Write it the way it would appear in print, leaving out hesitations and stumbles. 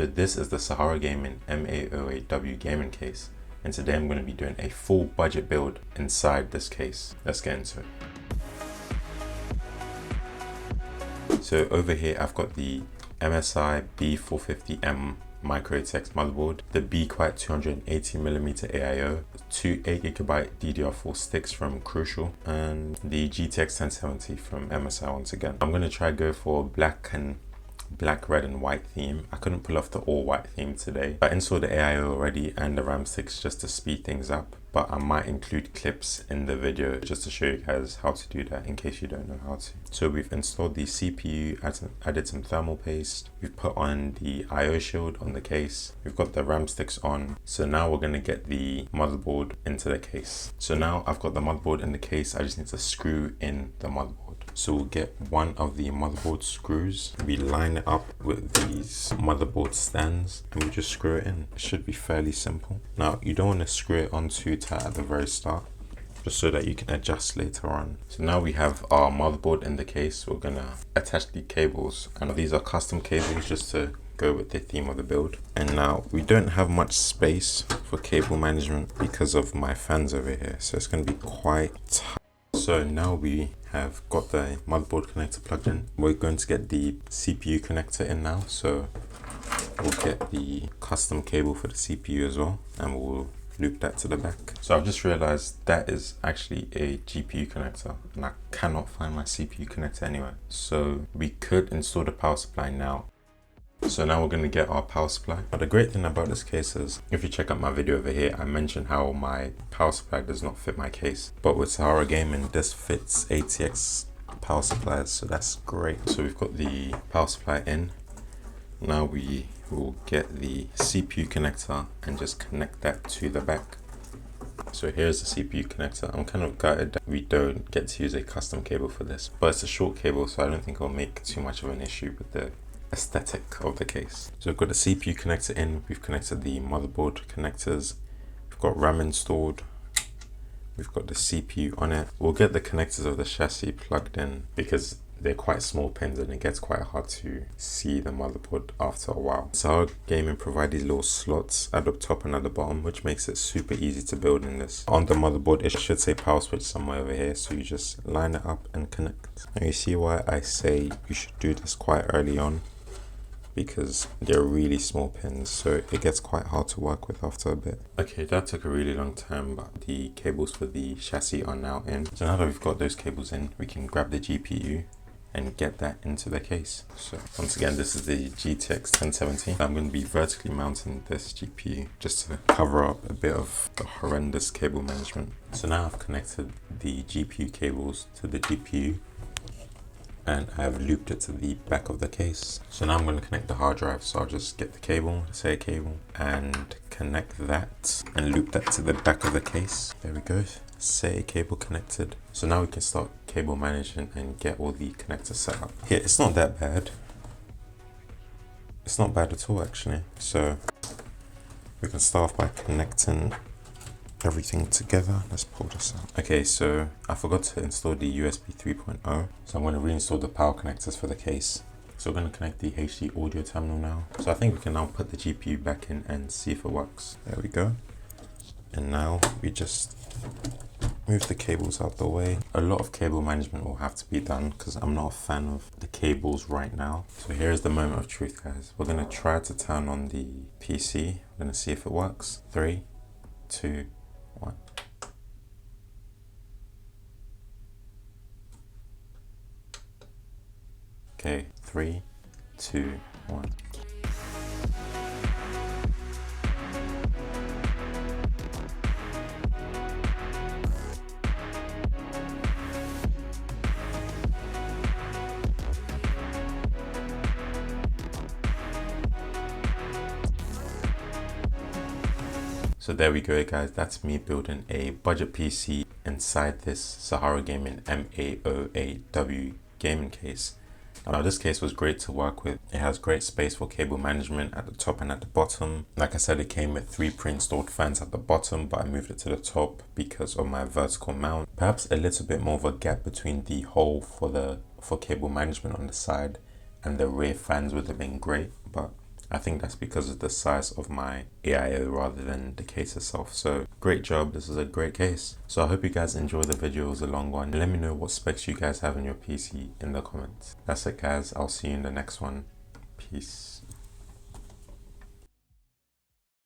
So this is the SaharaGaming M808W gaming case, and today I'm going to be doing a full budget build inside this case. Let's get into it. So over here I've got the MSI B250M Mortar Motherboard, the Be Quiet 280mm AIO, 2 8GB DDR4 sticks from Crucial, and the GTX 1070 from MSI once again. I'm going to try go for black, red and white theme. I couldn't pull off the all white theme today. I installed the AIO already and the RAM sticks just to speed things up, but I might include clips in the video just to show you guys how to do that in case you don't know how to. So we've installed the CPU, added some thermal paste, we've put on the IO shield on the case, we've got the RAM sticks on. So now we're going to get the motherboard into the case. So now I've got the motherboard in the case, I just need to screw in the motherboard. So we'll get one of the motherboard screws, we line it up with these motherboard stands and we just screw it in. It should be fairly simple. Now you don't want to screw it on too tight at the very start, just so that you can adjust later on. So now we have our motherboard in the case. We're gonna attach the cables, and these are custom cables just to go with the theme of the build. And now we don't have much space for cable management because of my fans over here, so it's gonna be quite tight. So now we have got the motherboard connector plugged in. We're going to get the CPU connector in now. So we'll get the custom cable for the CPU as well, and we'll loop that to the back. So I've just realized that is actually a GPU connector and I cannot find my CPU connector anywhere. So we could install the power supply now. So now we're going to get our power supply. But the great thing about this case is, if you check out my video over here, I mentioned how my power supply does not fit my case. But with SaharaGaming, this fits ATX power supplies, so that's great. So we've got the power supply in. Now we will get the CPU connector and just connect that to the back. So here's the CPU connector. I'm kind of gutted that we don't get to use a custom cable for this, but it's a short cable, so I don't think it'll make too much of an issue with the aesthetic of the case. So we've got the CPU connector in, we've connected the motherboard connectors, we've got RAM installed, we've got the CPU on it. We'll get the connectors of the chassis plugged in because they're quite small pins and it gets quite hard to see the motherboard after a while. SaharaGaming provide these little slots at the top and at the bottom, which makes it super easy to build in this. On the motherboard, it should say power switch somewhere over here, so you just line it up and connect. And you see why I say you should do this quite early on, because they're really small pins, so it gets quite hard to work with after a bit. Okay, that took a really long time, but the cables for the chassis are now in. So now that we've got those cables in, we can grab the GPU and get that into the case. So once again, this is the GTX 1070. I'm going to be vertically mounting this GPU just to cover up a bit of the horrendous cable management. So now I've connected the GPU cables to the GPU and I've looped it to the back of the case. So now I'm going to connect the hard drive. So I'll just get the cable, say a cable, and connect that and loop that to the back of the case. There we go. Say cable connected. So now we can start cable management and get all the connectors set up. Yeah, it's not that bad. It's not bad at all actually. So we can start off by connecting everything together. Let's pull this out. Okay, so I forgot to install the USB 3.0. So I'm going to reinstall the power connectors for the case. So we're going to connect the HD audio terminal now. So I think we can now put the GPU back in and see if it works. There we go. And now we just move the cables out the way. A lot of cable management will have to be done because I'm not a fan of the cables right now. So here's the moment of truth, guys. We're going to try to turn on the PC. We're going to see if it works. 3, 2, 1. Okay, 3, 2, 1. So there we go, guys. That's me building a budget PC inside this SaharaGaming M808W gaming case. Now this case was great to work with. It has great space for cable management at the top and at the bottom. Like I said, it came with 3 pre-installed fans at the bottom, but I moved it to the top because of my vertical mount. Perhaps a little bit more of a gap between the hole for cable management on the side and the rear fans would have been great, but I think that's because of the size of my AIO rather than the case itself. So great job, this is a great case. So I hope you guys enjoy the video. It was a long one. Let me know what specs you guys have in your PC in the comments. That's it guys, I'll see you in the next one. Peace.